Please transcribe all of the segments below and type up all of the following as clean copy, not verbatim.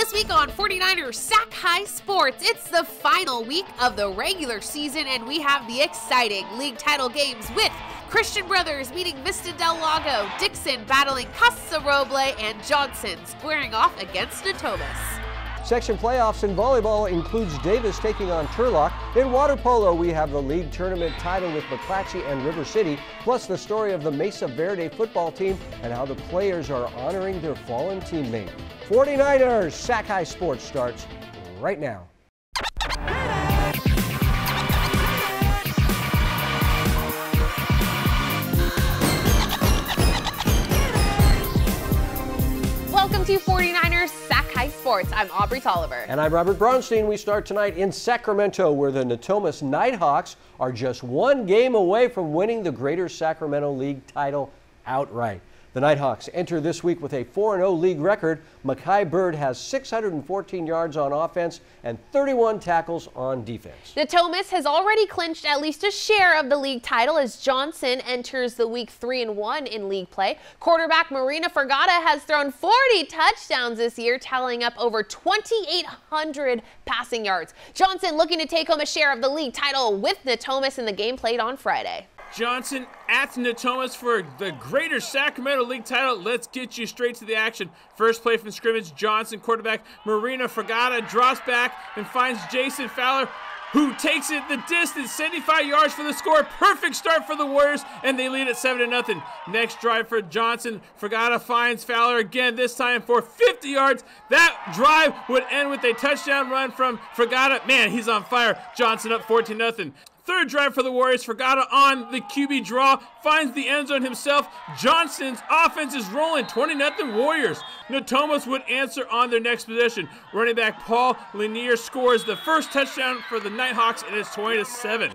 This week on 49ers Sac-Hi Sports, it's the final week of the regular season, and we have the exciting league title games with Christian Brothers meeting Vista Del Lago, Dixon battling Casa Roble, and Johnson squaring off against Natomas. Section playoffs in volleyball includes Davis taking on Turlock. In water polo, we have the league tournament title with McClatchy and River City, plus the story of the Mesa Verde football team and how the players are honoring their fallen teammate. 49ers Sac-Hi Sports starts right now. Welcome to 49ers Sac-Hi Sports. I'm Aubrey Tolliver. And I'm Robert Braunstein. We start tonight in Sacramento, where the Natomas Nighthawks are just one game away from winning the Greater Sacramento League title outright. The Nighthawks enter this week with a 4-0 league record. Mekhi Bird has 614 yards on offense and 31 tackles on defense. Natomas has already clinched at least a share of the league title as Johnson enters the week 3-1 in league play. Quarterback Marina Fergata has thrown 40 touchdowns this year, tallying up over 2,800 passing yards. Johnson looking to take home a share of the league title with Natomas in the game played on Friday. Johnson at Natomas for the Greater Sacramento League title. Let's get you straight to the action. First play from scrimmage, Johnson, quarterback Marina Fergata drops back and finds Jason Fowler, who takes it the distance, 75 yards for the score. Perfect start for the Warriors, and they lead at 7-0. Next drive for Johnson. Fergata finds Fowler again, this time for 50 yards. That drive would end with a touchdown run from Fergata. Man, he's on fire. Johnson up 14-0. Third drive for the Warriors. Fergata on the QB draw, finds the end zone himself. Johnson's offense is rolling, 20-0 Warriors. Natomas would answer on their next possession. Running back Paul Lanier scores the first touchdown for the Nighthawks, and it's 20-7.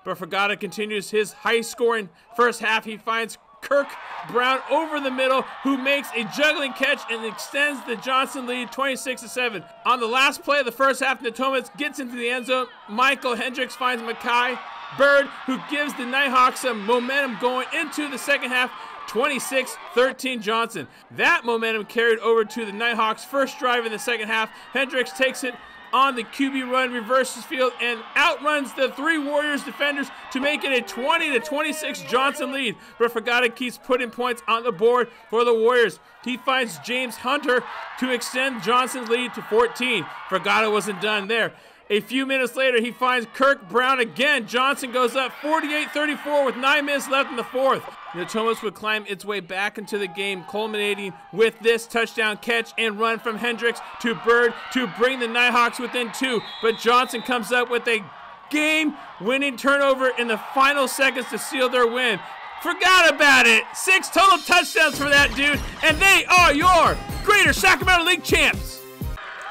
But Fergata continues his high-scoring first half. He finds Kirk Brown over the middle, who makes a juggling catch and extends the Johnson lead 26-7. On the last play of the first half, Natomas gets into the end zone. Michael Hendricks finds Mekhi Bird, who gives the Nighthawks some momentum going into the second half. 26-13 Johnson. That momentum carried over to the Nighthawks' first drive in the second half. Hendricks takes it on the QB run, reverses field, and outruns the three Warriors defenders to make it a 20-26 Johnson lead. But Fergata keeps putting points on the board for the Warriors. He finds James Hunter to extend Johnson's lead to 14. Fergata wasn't done there. A few minutes later, he finds Kirk Brown again. Johnson goes up 48-34 with 9 minutes left in the fourth. Natomas would climb its way back into the game, culminating with this touchdown catch and run from Hendricks to Bird to bring the Nighthawks within 2. But Johnson comes up with a game-winning turnover in the final seconds to seal their win. Forgot about it. 6 total touchdowns for that dude, and they are your Greater Sacramento League champs.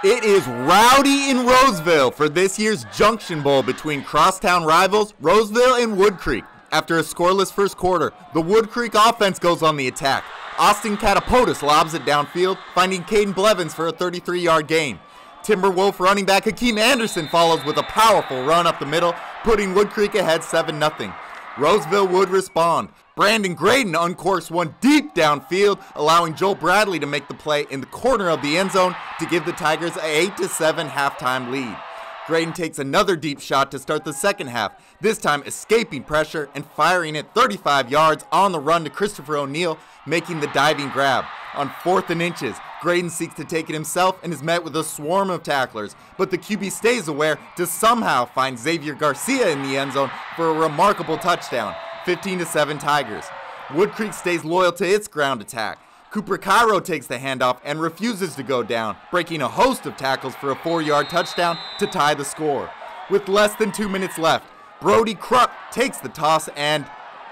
It is rowdy in Roseville for this year's Junction Bowl between crosstown rivals Roseville and Wood Creek. After a scoreless first quarter, the Wood Creek offense goes on the attack. Austin Catapotis lobs it downfield, finding Caden Blevins for a 33-yard gain. Timberwolf running back Hakeem Anderson follows with a powerful run up the middle, putting Wood Creek ahead 7-0. Roseville would respond. Brandon Graydon uncorks one deep downfield, allowing Joel Bradley to make the play in the corner of the end zone to give the Tigers a 8-7 halftime lead. Graydon takes another deep shot to start the second half, this time escaping pressure and firing it 35 yards on the run to Christopher O'Neal, making the diving grab. On 4th and inches, Graydon seeks to take it himself and is met with a swarm of tacklers, but the QB stays aware to somehow find Xavier Garcia in the end zone for a remarkable touchdown, 15-7 Tigers. Wood Creek stays loyal to its ground attack. Cooper Cairo takes the handoff and refuses to go down, breaking a host of tackles for a 4-yard touchdown to tie the score. With less than 2 minutes left, Brody Krupp takes the toss and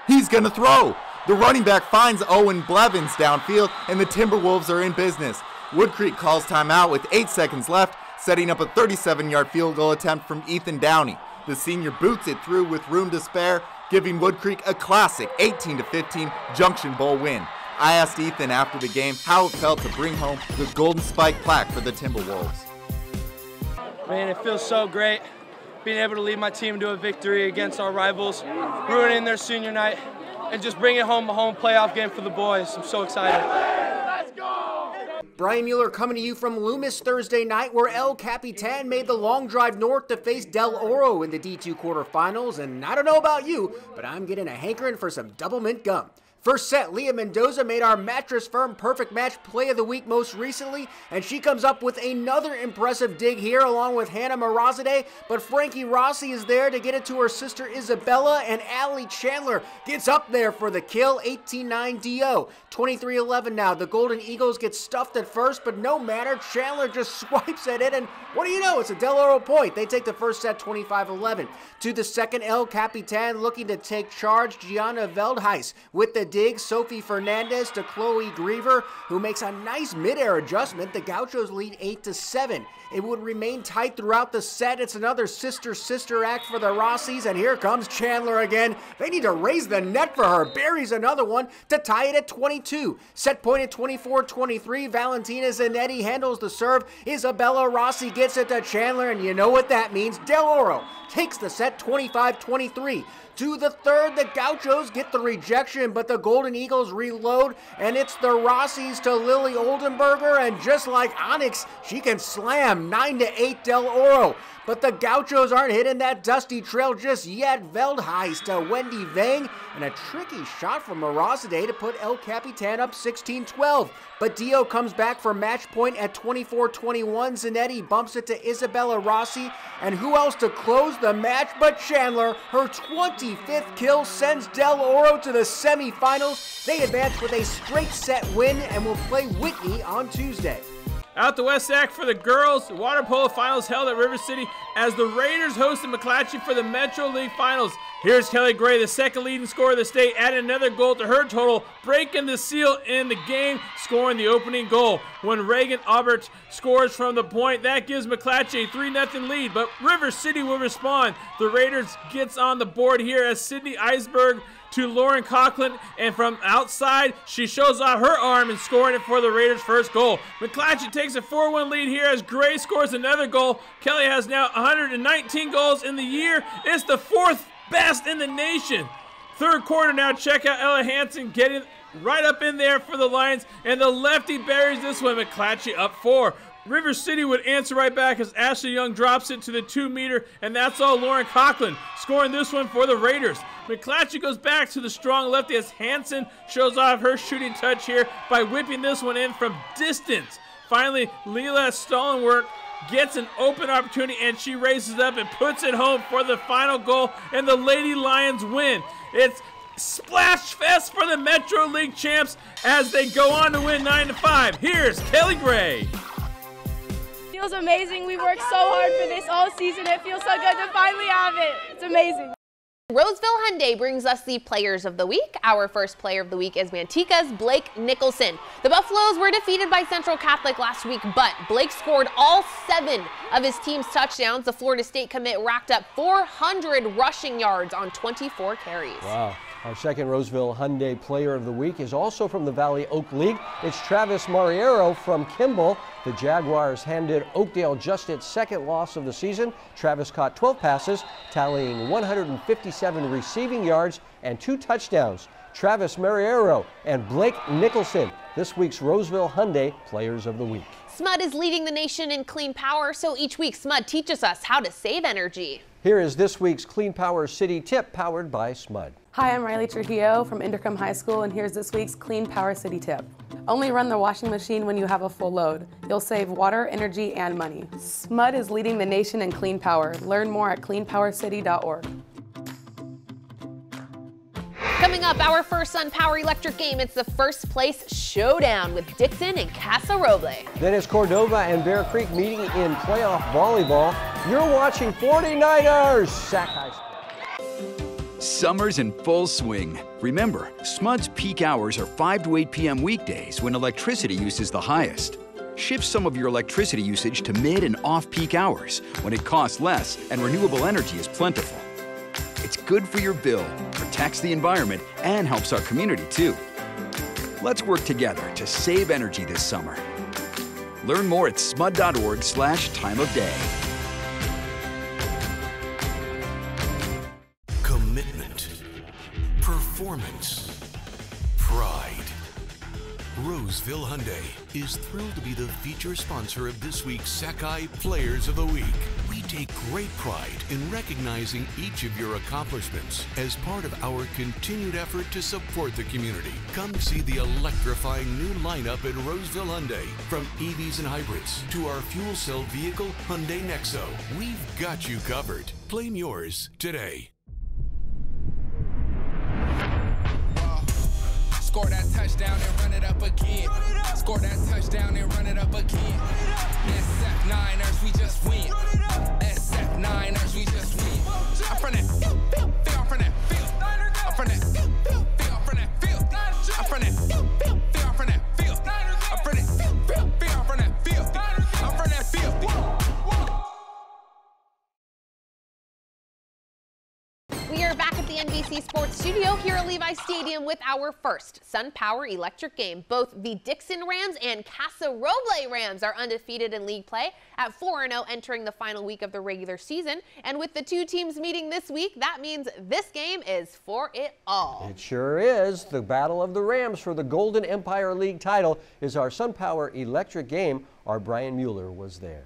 he's gonna throw. The running back finds Owen Blevins downfield and the Timberwolves are in business. Wood Creek calls timeout with 8 seconds left, setting up a 37-yard field goal attempt from Ethan Downey. The senior boots it through with room to spare, giving Wood Creek a classic 18-15 Junction Bowl win. I asked Ethan after the game how it felt to bring home the Golden Spike plaque for the Timberwolves. Man, it feels so great being able to lead my team to a victory against our rivals, ruining their senior night, and just bringing home a home playoff game for the boys. I'm so excited. Brian Mueller coming to you from Loomis Thursday night, where El Capitan made the long drive north to face Del Oro in the D2 quarterfinals. And I don't know about you, but I'm getting a hankering for some double mint gum. First set, Leah Mendoza made our Mattress Firm Perfect Match Play of the Week most recently, and she comes up with another impressive dig here along with Hannah Morazade, but Frankie Rossi is there to get it to her sister Isabella, and Allie Chandler gets up there for the kill, 18-9 DO. 23-11 now. The Golden Eagles get stuffed at first, but no matter. Chandler just swipes at it, and what do you know? It's a Del Oro point. They take the first set 25-11. To the second, El Capitan looking to take charge. Gianna Veldhuis with the dig. Sophie Fernandez to Chloe Griever, who makes a nice mid-air adjustment. The Gauchos lead 8-7. It would remain tight throughout the set. It's another sister-sister act for the Rossis, and here comes Chandler again. They need to raise the net for her. Buries another one to tie it at 22. Set point at 24-23. Valentina Zanetti handles the serve. Isabella Rossi gets it to Chandler, and you know what that means. Del Oro takes the set 25-23. To the third, the Gauchos get the rejection, but the Golden Eagles reload, and it's the Rossis to Lily Oldenburger, and just like Onyx, she can slam 9-8 Del Oro. But the Gauchos aren't hitting that dusty trail just yet. Veldhuis to Wendy Vang, and a tricky shot from Morazade to put El Capitan up 16-12. But Dio comes back for match point at 24-21. Zanetti bumps it to Isabella Rossi, and who else to close the match but Chandler? Her 25th kill sends Del Oro to the semifinals. They advance with a straight set win and will play Whitney on Tuesday. Out the West Sac for the girls, the water polo finals held at River City as the Raiders hosted McClatchy for the Metro League Finals. Here's Kelly Gray, the second leading scorer of the state, adding another goal to her total, breaking the seal in the game, scoring the opening goal. When Reagan Aubert scores from the point, that gives McClatchy a 3-0 lead, but River City will respond. The Raiders gets on the board here as Sydney Eisberg to Lauren Coughlin, and from outside, she shows off her arm and scoring it for the Raiders' first goal. McClatchy takes a 4-1 lead here as Gray scores another goal. Kelly has now 119 goals in the year. It's the fourth best in the nation. Third quarter now, check out Ella Hansen getting right up in there for the Lions, and the lefty buries this one. McClatchy up 4. River City would answer right back as Ashley Young drops it to the 2-meter, and that's all Lauren Coughlin scoring this one for the Raiders. McClatchy goes back to the strong lefty as Hansen shows off her shooting touch here by whipping this one in from distance. Finally, Leela Stallenwerk gets an open opportunity, and she races up and puts it home for the final goal, and the Lady Lions win. It's Splash Fest for the Metro League champs as they go on to win 9-5. Here's Kelly Gray. Feels amazing. We worked so hard for this all season. It feels so good to finally have it. It's amazing. Roseville Hyundai brings us the Players of the Week. Our first Player of the Week is Manteca's Blake Nicholson. The Buffaloes were defeated by Central Catholic last week, but Blake scored all 7 of his team's touchdowns. The Florida State commit racked up 400 rushing yards on 24 carries. Wow. Our second Roseville Hyundai Player of the Week is also from the Valley Oak League. It's Travis Mariero from Kimball. The Jaguars handed Oakdale just its second loss of the season. Travis caught 12 passes, tallying 157 receiving yards and 2 touchdowns. Travis Mariero and Blake Nicholson, this week's Roseville Hyundai Players of the Week. SMUD is leading the nation in clean power, so each week SMUD teaches us how to save energy. Here is this week's Clean Power City Tip powered by SMUD. Hi, I'm Riley Trujillo from Intercom High School, and here's this week's Clean Power City Tip. Only run the washing machine when you have a full load. You'll save water, energy, and money. SMUD is leading the nation in clean power. Learn more at cleanpowercity.org. Coming up, our first SunPower Electric game. It's the first place showdown with Dixon and Casa Roble. Then it's Cordova and Bear Creek meeting in playoff volleyball. You're watching 49ers Sac-Hi. Summer's in full swing. Remember, SMUD's peak hours are 5 to 8 p.m. weekdays when electricity use is the highest. Shift some of your electricity usage to mid and off-peak hours when it costs less and renewable energy is plentiful. It's good for your bill, protects the environment, and helps our community too. Let's work together to save energy this summer. Learn more at smud.org/time of day. Commitment, performance, pride. Roseville Hyundai is thrilled to be the feature sponsor of this week's Sac-Hi Players of the Week. We take great pride in recognizing each of your accomplishments as part of our continued effort to support the community. Come see the electrifying new lineup at Roseville Hyundai. From EVs and hybrids to our fuel cell vehicle Hyundai Nexo, we've got you covered. Claim yours today. Score that touchdown and run it up again. Score that touchdown and run it up again. SF Niners, we just win. SF Niners, we just win. I'm from that field, I'm from that field. I'm from that field, I'm from that field. I'm from that field, I'm from that field. I'm from that field, I'm from that field. I'm from that field. We are back at the NBC Sports Studio here at Levi Stadium with our first SunPower Electric game. Both the Dixon Rams and Casa Roble Rams are undefeated in league play at 4-0 entering the final week of the regular season. And with the two teams meeting this week, that means this game is for it all. It sure is. The battle of the Rams for the Golden Empire League title is our SunPower Electric game. Our Brian Mueller was there.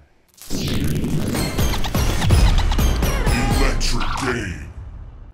Electric game.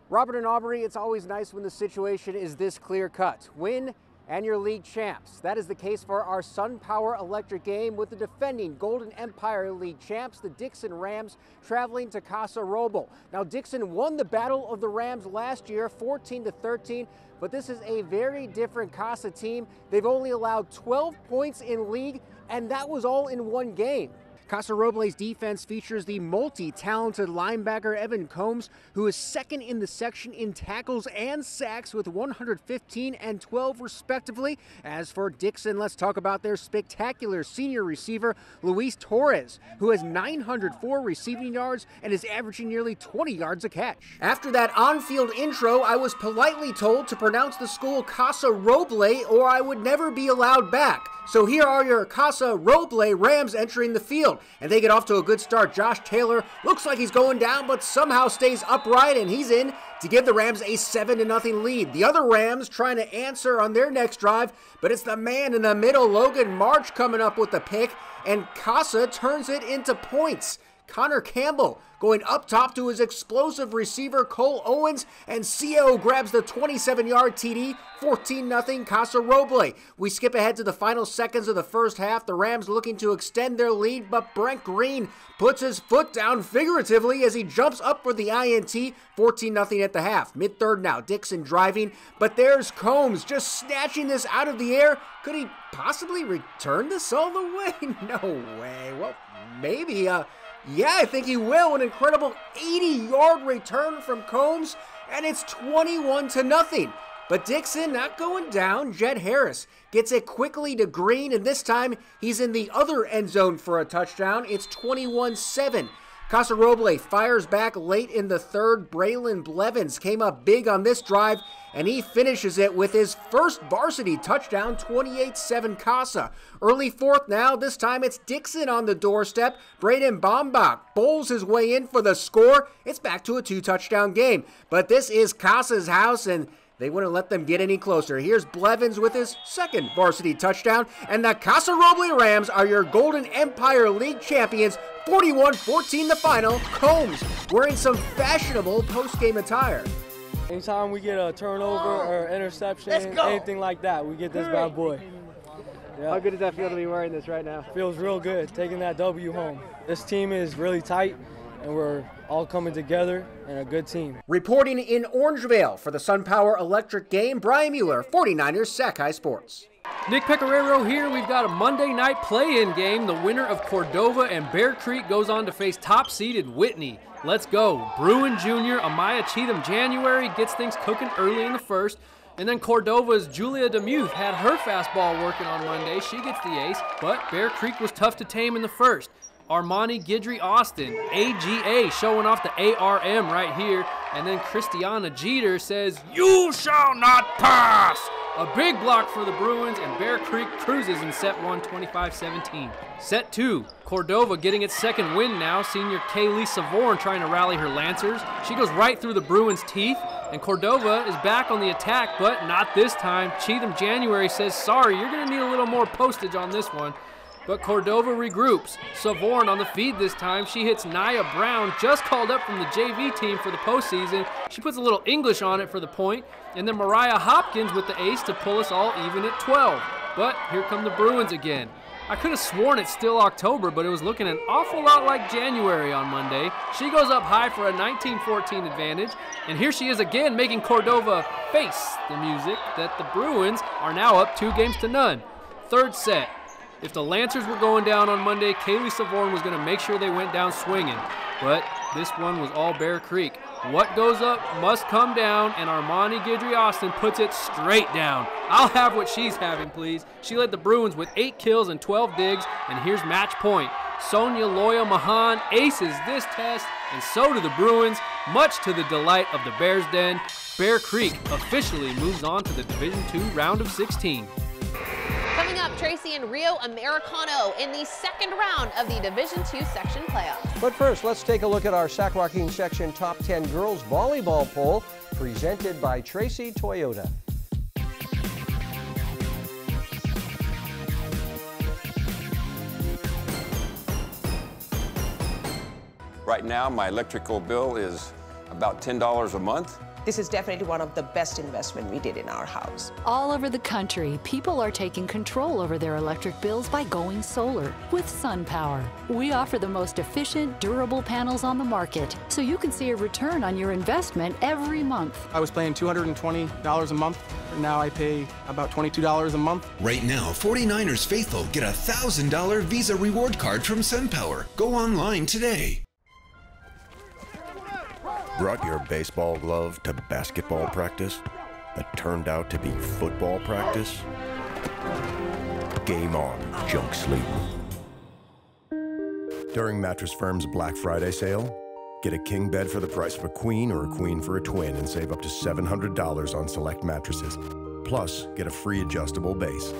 Robert and Aubrey, it's always nice when the situation is this clear-cut. Win and you're league champs. That is the case for our SunPower Electric game with the defending Golden Empire League champs, the Dixon Rams, traveling to Casa Roble. Now, Dixon won the Battle of the Rams last year, 14-13, but this is a very different Casa team. They've only allowed 12 points in league, and that was all in one game. Casa Roble's defense features the multi-talented linebacker Evan Combs, who is second in the section in tackles and sacks with 115 and 12 respectively. As for Dixon, let's talk about their spectacular senior receiver, Luis Torres, who has 904 receiving yards and is averaging nearly 20 yards a catch. After that on-field intro, I was politely told to pronounce the school Casa Roble or I would never be allowed back. So here are your Casa Roble Rams entering the field, and they get off to a good start. Josh Taylor looks like he's going down, but somehow stays upright, and he's in to give the Rams a 7-0 lead. The other Rams trying to answer on their next drive, but it's the man in the middle, Logan March, coming up with the pick, and Casa turns it into points. Connor Campbell going up top to his explosive receiver Cole Owens, and CO grabs the 27-yard TD, 14-0 Casa Roble. We skip ahead to the final seconds of the first half. The Rams looking to extend their lead, but Brent Green puts his foot down figuratively as he jumps up for the INT, 14-0 at the half. Mid-third now, Dixon driving, but there's Combs just snatching this out of the air. Could he possibly return this all the way? No way. Well, maybe. Yeah, I think he will. An incredible 80-yard return from Combs, and it's 21-0. But Dixon not going down. Jed Harris gets it quickly to Green, and this time he's in the other end zone for a touchdown. It's 21-7. Casa Roble fires back late in the third. Braylon Blevins came up big on this drive, and he finishes it with his first varsity touchdown, 28-7 Casa. Early fourth now, this time it's Dixon on the doorstep. Braden Bombach bowls his way in for the score. It's back to a 2-touchdown game. But this is Casa's house, and they wouldn't let them get any closer. Here's Blevins with his second varsity touchdown, and the Casa Roble Rams are your Golden Empire League champions, 41-14 the final. Combs wearing some fashionable post-game attire. Anytime we get a turnover or interception, anything like that, we get this bad boy. Yeah. How good does that feel to be wearing this right now? Feels real good, taking that W home. This team is really tight, and we're all coming together and a good team. Reporting in Orangevale for the SunPower Electric game, Brian Mueller, 49ers Sac-Hi Sports. Nick Pecoraro here. We've got a Monday night play-in game. The winner of Cordova and Bear Creek goes on to face top-seeded Whitney. Let's go. Bruin Jr., Amaya Cheatham January gets things cooking early in the first. And then Cordova's Julia DeMuth had her fastball working on Monday. She gets the ace, but Bear Creek was tough to tame in the first. Armani Guidry Austin, AGA, showing off the ARM right here. And then Christiana Jeter says, "You shall not pass." A big block for the Bruins, and Bear Creek cruises in set 1, 25-17. Set 2, Cordova getting its second win now. Senior Kaylee Savorn trying to rally her Lancers. She goes right through the Bruins' teeth, and Cordova is back on the attack, but not this time. Cheatham January says, sorry, you're going to need a little more postage on this one. But Cordova regroups. Savorn on the feed this time. She hits Nia Brown, just called up from the JV team for the postseason. She puts a little English on it for the point. And then Mariah Hopkins with the ace to pull us all even at 12. But here come the Bruins again. I could have sworn it's still October, but it was looking an awful lot like January on Monday. She goes up high for a 19-14 advantage. And here she is again, making Cordova face the music that the Bruins are now up 2-0. Third set. If the Lancers were going down on Monday, Kaylee Savorn was going to make sure they went down swinging. But this one was all Bear Creek. What goes up must come down, and Armani Guidry-Austin puts it straight down. I'll have what she's having, please. She led the Bruins with 8 kills and 12 digs, and here's match point. Sonia Loya Mahan aces this test, and so do the Bruins, much to the delight of the Bears Den. Bear Creek officially moves on to the Division II round of 16. Coming up, Tracy and Rio Americano in the second round of the Division II section playoffs. But first, let's take a look at our Sac Joaquin section top 10 girls volleyball poll presented by Tracy Toyota. Right now, my electrical bill is about $10 a month. This is definitely one of the best investments we did in our house. All over the country, people are taking control over their electric bills by going solar with SunPower. We offer the most efficient, durable panels on the market, so you can see a return on your investment every month. I was paying $220 a month. Now I pay about $22 a month. Right now, 49ers faithful get a $1,000 Visa reward card from SunPower. Go online today. Brought your baseball glove to basketball practice that turned out to be football practice? Game on, junk sleep. During Mattress Firm's Black Friday sale, get a king bed for the price of a queen or a queen for a twin and save up to $700 on select mattresses. Plus, get a free adjustable base.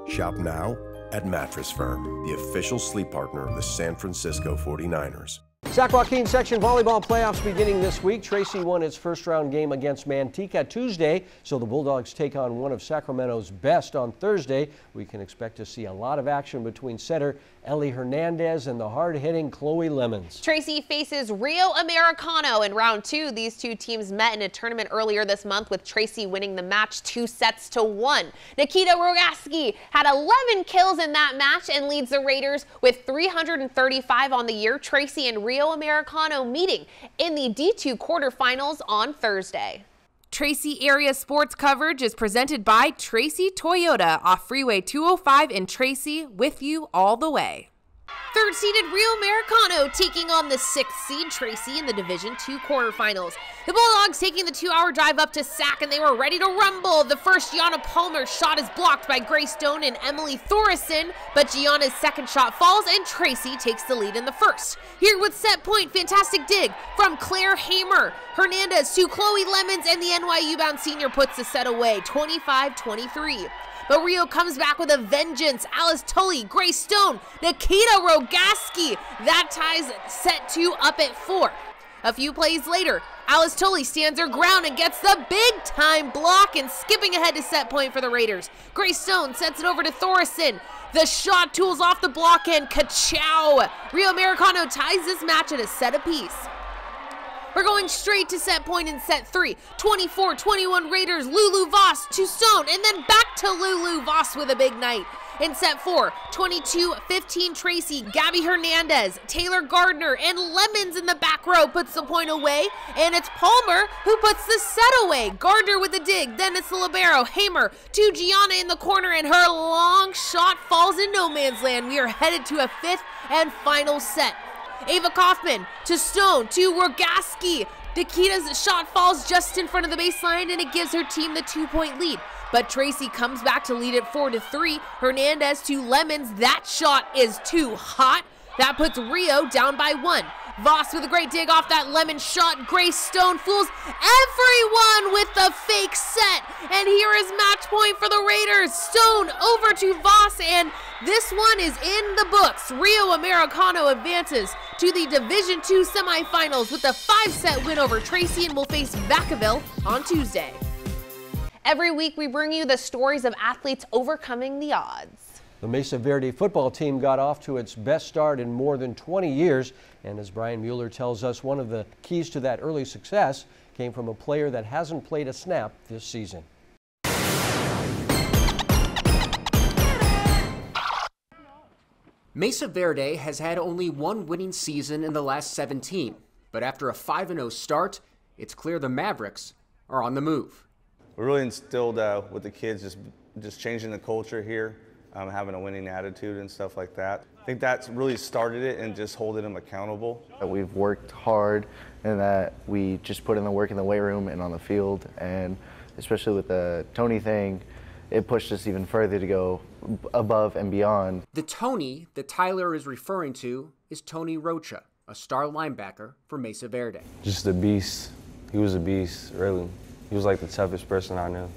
Shop now at Mattress Firm, the official sleep partner of the San Francisco 49ers. Sac Joaquin section volleyball playoffs beginning this week. Tracy won its first round game against Manteca Tuesday, so the Bulldogs take on one of Sacramento's best on Thursday. We can expect to see a lot of action between setter Ellie Hernandez and the hard-hitting Chloe Lemons. Tracy faces Rio Americano in round 2. These two teams met in a tournament earlier this month, with Tracy winning the match 2-1. Nikita Rogaski had 11 kills in that match and leads the Raiders with 335 on the year. Tracy and Rio Americano meeting in the D2 quarterfinals on Thursday. Tracy area sports coverage is presented by Tracy Toyota off Freeway 205 in Tracy, with you all the way. Third-seeded Rio Americano taking on the 6th seed Tracy in the Division II quarterfinals. The Bulldogs taking the 2-hour drive up to Sac, and they were ready to rumble. The first Gianna Palmer shot is blocked by Grace Stone and Emily Thoresen, but Gianna's second shot falls, and Tracy takes the lead in the first. Here with set point, fantastic dig from Claire Hamer. Hernandez to Chloe Lemons, and the NYU-bound senior puts the set away, 25-23. But Rio comes back with a vengeance. Alice Tully, Grace Stone, Nikita Rogaski. That ties set 2 up at 4. A few plays later, Alice Tully stands her ground and gets the big-time block, and skipping ahead to set point for the Raiders. Grace Stone sets it over to Thoresen. The shot tools off the block, and ka-chow! Rio Americano ties this match at a set apiece. We're going straight to set point in set 3. 24-21 Raiders, Lulu Voss to Stone, and then back to Lulu Voss with a big night. In set 4, 22-15 Tracy, Gabby Hernandez, Taylor Gardner, and Lemons in the back row puts the point away, and it's Palmer who puts the set away. Gardner with a dig, then it's the libero, Hamer to Gianna in the corner, and her long shot falls in no man's land. We are headed to a 5th and final set. Ava Kaufman to Stone to Rogaski. Nikita's shot falls just in front of the baseline, and it gives her team the 2-point lead. But Tracy comes back to lead it 4-3. Hernandez to Lemons. That shot is too hot. That puts Rio down by 1. Voss with a great dig off that lemon shot. Grace Stone fools everyone with the fake set. And here is match point for the Raiders. Stone over to Voss, and this one is in the books. Rio Americano advances to the Division II semifinals with a 5-set win over Tracy and will face Vacaville on Tuesday. Every week we bring you the stories of athletes overcoming the odds. The Mesa Verde football team got off to its best start in more than 20 years, and as Brian Mueller tells us, one of the keys to that early success came from a player that hasn't played a snap this season. Mesa Verde has had only one winning season in the last 17, but after a 5-0 start, it's clear the Mavericks are on the move. We really instilled with the kids just changing the culture here. Having a winning attitude and stuff like that. I think that's really started it and just holding them accountable. We've worked hard and that we just put in the work in the weight room and on the field, and especially with the Tony thing, it pushed us even further to go above and beyond. The Tony that Tyler is referring to is Tony Rocha, a star linebacker for Mesa Verde. Just a beast. He was a beast, really. He was like the toughest person I knew.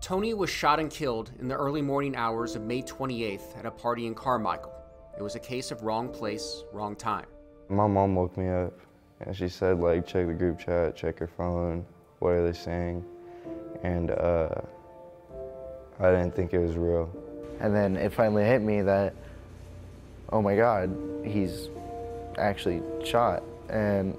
Tony was shot and killed in the early morning hours of May 28th at a party in Carmichael. It was a case of wrong place, wrong time. My mom woke me up and she said, like, check the group chat, check your phone, what are they saying? And I didn't think it was real. And then it finally hit me that, oh my God, he's actually shot. And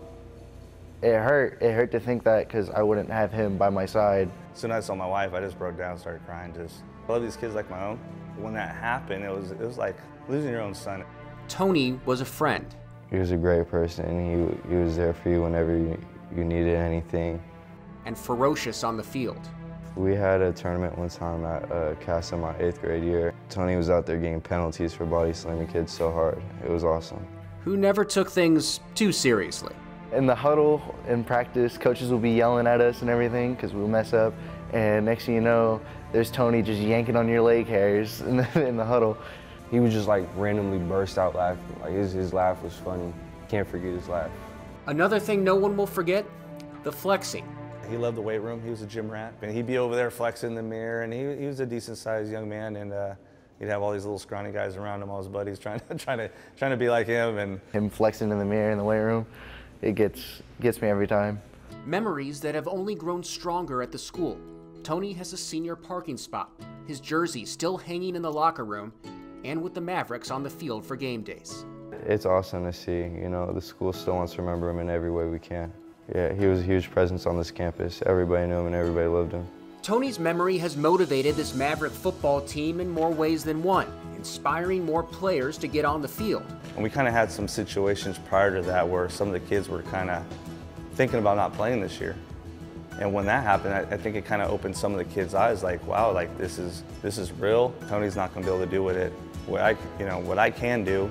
it hurt. It hurt to think that because I wouldn't have him by my side. As soon as I saw my wife, I just broke down, started crying. I love these kids like my own. When that happened, it was like losing your own son. Tony was a friend. He was a great person. He was there for you whenever you needed anything. And ferocious on the field. We had a tournament one time at Casa my 8th grade year. Tony was out there getting penalties for body slamming kids so hard. It was awesome. Who never took things too seriously. In the huddle, in practice, coaches will be yelling at us and everything because we'll mess up. And next thing you know, there's Tony just yanking on your leg hairs in the huddle. He would just like randomly burst out laughing. Like his laugh was funny. Can't forget his laugh. Another thing no one will forget, the flexing. He loved the weight room. He was a gym rat. And he'd be over there flexing in the mirror, and he was a decent-sized young man, and he'd have all these little scrawny guys around him, all his buddies trying to be like him. And him flexing in the mirror in the weight room. It gets me every time. Memories that have only grown stronger at the school. Tony has a senior parking spot, his jersey still hanging in the locker room, and with the Mavericks on the field for game days. It's awesome to see, you know, the school still wants to remember him in every way we can. Yeah, he was a huge presence on this campus. Everybody knew him and everybody loved him. Tony's memory has motivated this Maverick football team in more ways than one, inspiring more players to get on the field. And we kind of had some situations prior to that where some of the kids were kind of thinking about not playing this year. And when that happened, I think it kind of opened some of the kids' eyes, like, wow, like this is real. Tony's not going to be able to do what I can do.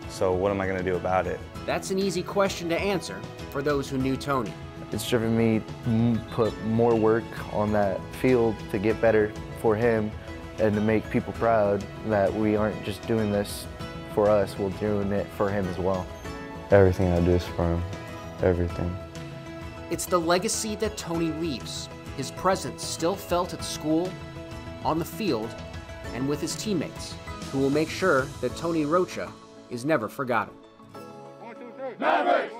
So what am I going to do about it? That's an easy question to answer for those who knew Tony. It's driven me to put more work on that field to get better for him and to make people proud that we aren't just doing this for us, we're doing it for him as well. Everything I do is for him. Everything. It's the legacy that Tony leaves. His presence still felt at school, on the field, and with his teammates, who will make sure that Tony Rocha is never forgotten. Mavericks!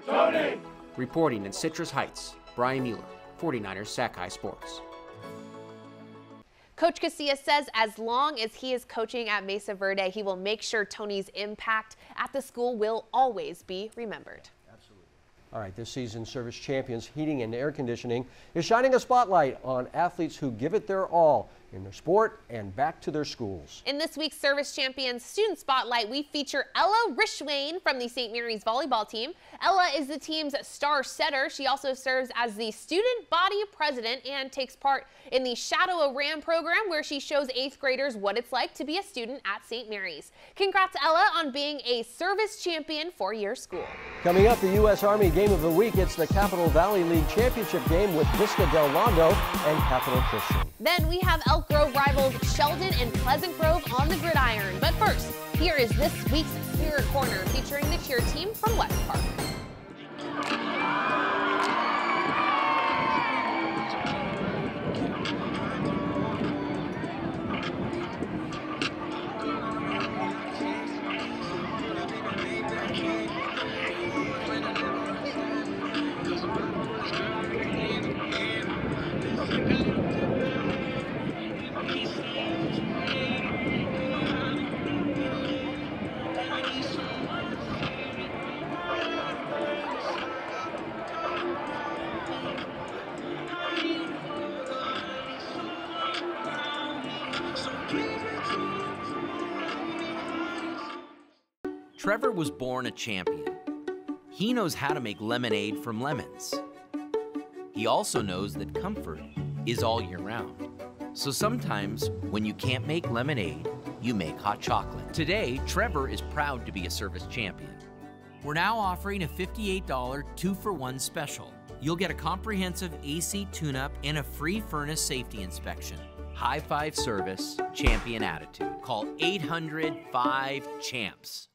Tony! Reporting in Citrus Heights, Brian Mueller, 49ers Sac-Hi Sports. Coach Casillas says as long as he is coaching at Mesa Verde, he will make sure Tony's impact at the school will always be remembered. All right, this season's Service Champions Heating and Air Conditioning is shining a spotlight on athletes who give it their all in their sport and back to their schools. In this week's Service Champions Student Spotlight, we feature Ella Rishwain from the St. Mary's volleyball team. Ella is the team's star setter. She also serves as the student body president and takes part in the Shadow a Ram program, where she shows 8th graders what it's like to be a student at St. Mary's. Congrats, Ella, on being a service champion for your school. Coming up, the U.S. Army Game of the Week. It's the Capital Valley League Championship game with Vista Del Lago and Capital Christian. Then we have Ella Elk Grove rivals Sheldon and Pleasant Grove on the gridiron. But first, here is this week's Spirit Corner featuring the cheer team from West Park. Trevor was born a champion. He knows how to make lemonade from lemons. He also knows that comfort is all year round. So sometimes when you can't make lemonade, you make hot chocolate. Today, Trevor is proud to be a service champion. We're now offering a $58 2-for-1 special. You'll get a comprehensive AC tune-up and a free furnace safety inspection. High five service, champion attitude. Call 800-5-CHAMPS.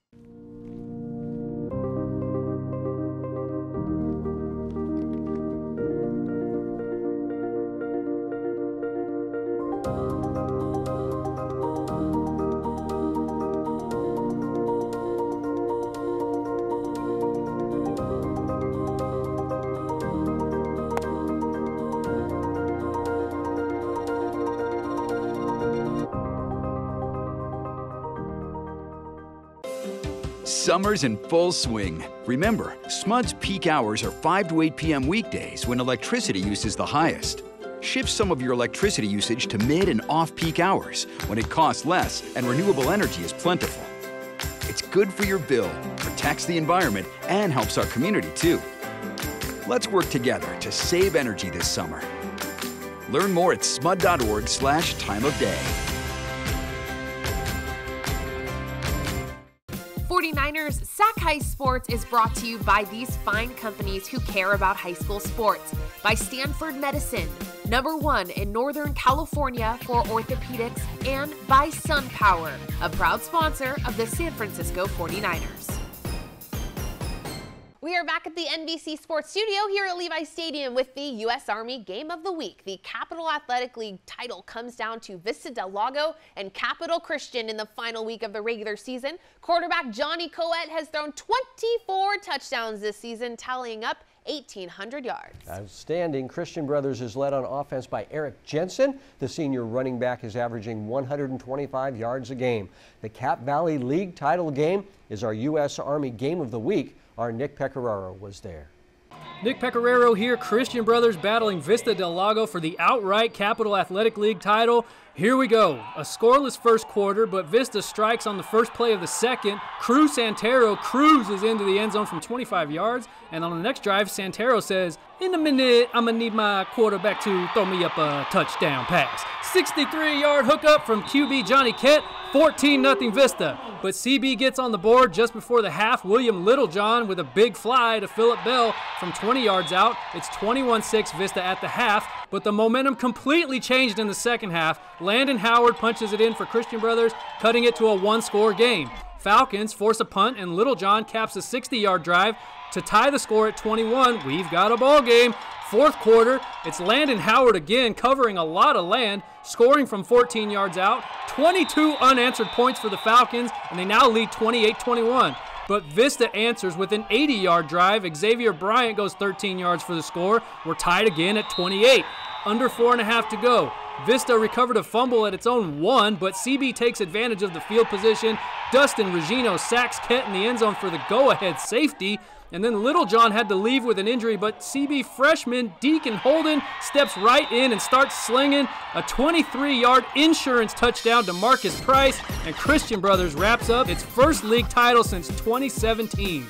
Summer's in full swing. Remember, Smud's peak hours are 5 to 8 p.m. weekdays when electricity use is the highest. Shift some of your electricity usage to mid and off-peak hours when it costs less and renewable energy is plentiful. It's good for your bill, protects the environment, and helps our community too. Let's work together to save energy this summer. Learn more at smud.org/time-of-day. 49ers Sac-Hi Sports is brought to you by these fine companies who care about high school sports. By Stanford Medicine, #1 in Northern California for orthopedics, and by SunPower, a proud sponsor of the San Francisco 49ers. We are back at the NBC Sports Studio here at Levi Stadium with the U.S. Army Game of the Week. The Capital Athletic League title comes down to Vista Del Lago and Capital Christian in the final week of the regular season. Quarterback Johnny Coet has thrown 24 touchdowns this season, tallying up 1,800 yards. Outstanding. Christian Brothers is led on offense by Eric Jensen. The senior running back is averaging 125 yards a game. The Cap Valley League title game is our U.S. Army Game of the Week. Our Nick Pecoraro was there. Nick Pecoraro here. Christian Brothers battling Vista Del Lago for the outright Capital Athletic League title. Here we go. A scoreless first quarter, but Vista strikes on the first play of the second. Cruz Santero cruises into the end zone from 25 yards. And on the next drive, Santero says, "In a minute, I'm going to need my quarterback to throw me up a touchdown pass." 63-yard hookup from QB Johnny Kett, 14-0 Vista. But CB gets on the board just before the half. William Littlejohn with a big fly to Phillip Bell from 20 yards out. It's 21-6 Vista at the half, but the momentum completely changed in the second half. Landon Howard punches it in for Christian Brothers, cutting it to a one-score game. Falcons force a punt, and Littlejohn caps a 60-yard drive to tie the score at 21. We've got a ball game. Fourth quarter, it's Landon Howard again, covering a lot of land, scoring from 14 yards out. 22 unanswered points for the Falcons, and they now lead 28-21. But Vista answers with an 80-yard drive. Xavier Bryant goes 13 yards for the score. We're tied again at 28. Under 4.5 to go. Vista recovered a fumble at its own 1, but CB takes advantage of the field position. Dustin Regino sacks Kett in the end zone for the go-ahead safety. And then Littlejohn had to leave with an injury, but CB freshman Deacon Holden steps right in and starts slinging a 23-yard insurance touchdown to Marcus Price, and Christian Brothers wraps up its first league title since 2017.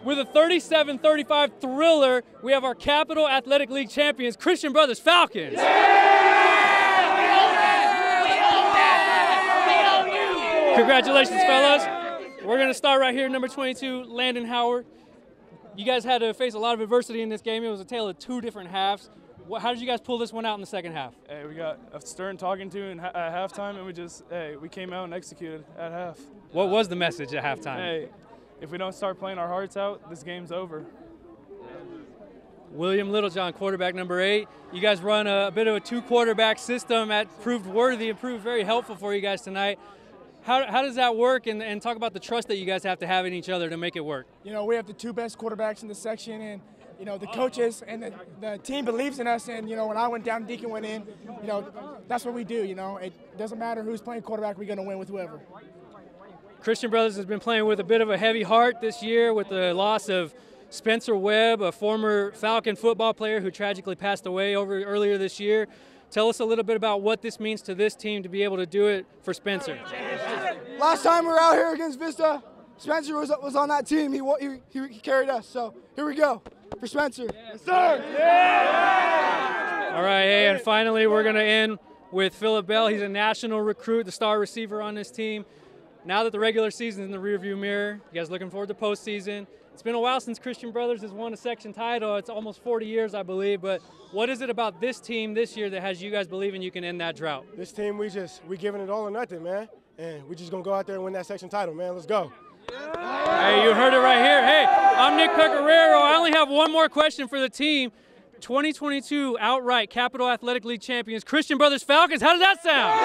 With a 37-35 thriller, we have our Capital Athletic League champions, Christian Brothers Falcons. Congratulations, fellas. We're going to start right here, number 22, Landon Howard. You guys had to face a lot of adversity in this game. It was a tale of two different halves. How did you guys pull this one out in the second half? Hey, we got a stern talking to at halftime, and we came out and executed at half. What was the message at halftime? Hey, if we don't start playing our hearts out, this game's over. William Littlejohn, quarterback number 8. You guys run a bit of a 2-quarterback system that proved worthy and proved very helpful for you guys tonight. How does that work, and talk about the trust that you guys have to have in each other to make it work? You know, we have the 2 best quarterbacks in the section, and, you know, the coaches and the team believes in us. And, you know, when I went down, Deacon went in, you know, that's what we do, you know. It doesn't matter who's playing quarterback, we're going to win with whoever. Christian Brothers has been playing with a bit of a heavy heart this year with the loss of Spencer Webb, a former Falcon football player who tragically passed away earlier this year. Tell us a little bit about what this means to this team to be able to do it for Spencer. Last time we were out here against Vista, Spencer was on that team. He carried us. So here we go for Spencer. Yes, sir. Yeah! All right, hey, and finally we're going to end with Phillip Bell. He's a national recruit, the star receiver on this team. Now that the regular season is in the rearview mirror, you guys looking forward to postseason. It's been a while since Christian Brothers has won a section title. It's almost 40 years, I believe. But what is it about this team this year that has you guys believing you can end that drought? This team, we giving it all or nothing, man. And we just going to go out there and win that section title, man. Let's go. Hey, you heard it right here. Hey, I'm Nick Pecoraro. I only have one more question for the team. 2022 outright Capital Athletic League champions, Christian Brothers Falcons. How does that sound?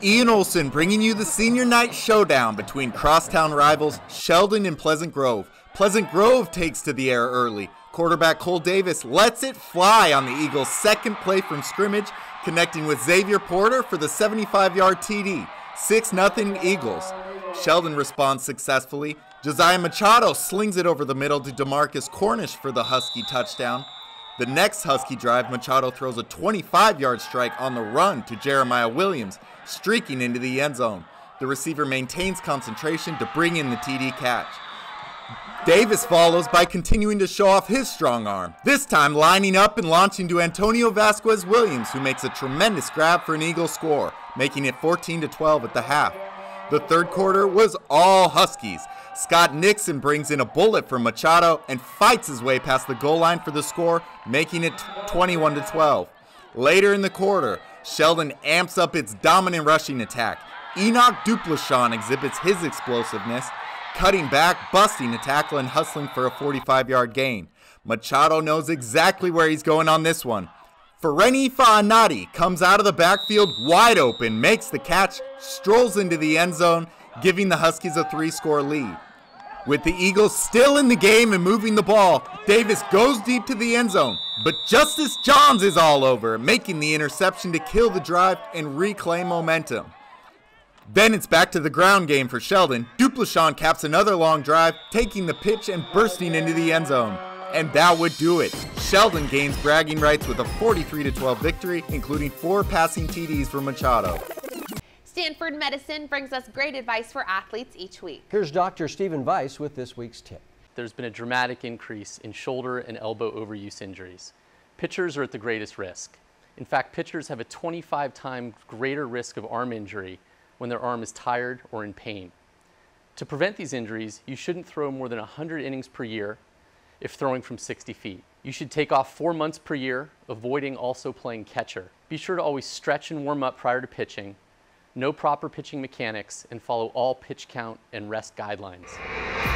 Ian Olson bringing you the senior night showdown between crosstown rivals Sheldon and Pleasant Grove. Pleasant Grove takes to the air early. Quarterback Cole Davis lets it fly on the Eagles' second play from scrimmage, connecting with Xavier Porter for the 75-yard TD. 6-0 Eagles. Sheldon responds successfully. Josiah Machado slings it over the middle to DeMarcus Cornish for the Husky touchdown. The next Husky drive, Machado throws a 25-yard strike on the run to Jeremiah Williams, streaking into the end zone. The receiver maintains concentration to bring in the TD catch. Davis follows by continuing to show off his strong arm, this time lining up and launching to Antonio Vasquez Williams, who makes a tremendous grab for an Eagle score, making it 14-12 at the half. The third quarter was all Huskies. Scott Nixon brings in a bullet for Machado and fights his way past the goal line for the score, making it 21-12. Later in the quarter, Sheldon amps up its dominant rushing attack. Enoch Duplachon exhibits his explosiveness, cutting back, busting a tackle, and hustling for a 45-yard gain. Machado knows exactly where he's going on this one. Fereni Fa'anati comes out of the backfield wide open, makes the catch, strolls into the end zone, giving the Huskies a 3-score lead. With the Eagles still in the game and moving the ball, Davis goes deep to the end zone, but Justice Johns is all over, making the interception to kill the drive and reclaim momentum. Then it's back to the ground game for Sheldon. Duplachon caps another long drive, taking the pitch and bursting into the end zone. And that would do it. Sheldon gains bragging rights with a 43-12 victory, including 4 passing TDs for Machado. Stanford Medicine brings us great advice for athletes each week. Here's Dr. Stephen Weiss with this week's tip. There's been a dramatic increase in shoulder and elbow overuse injuries. Pitchers are at the greatest risk. In fact, pitchers have a 25 times greater risk of arm injury when their arm is tired or in pain. To prevent these injuries, you shouldn't throw more than 100 innings per year if throwing from 60 feet. You should take off 4 months per year, avoiding also playing catcher. Be sure to always stretch and warm up prior to pitching, know proper pitching mechanics, and follow all pitch count and rest guidelines.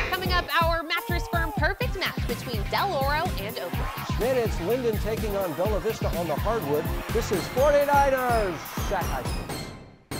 Coming up, our Mattress Firm perfect match between Del Oro and Oak Ridge. Then it's Linden taking on Bella Vista on the hardwood. This is 49ers Sac-Hi.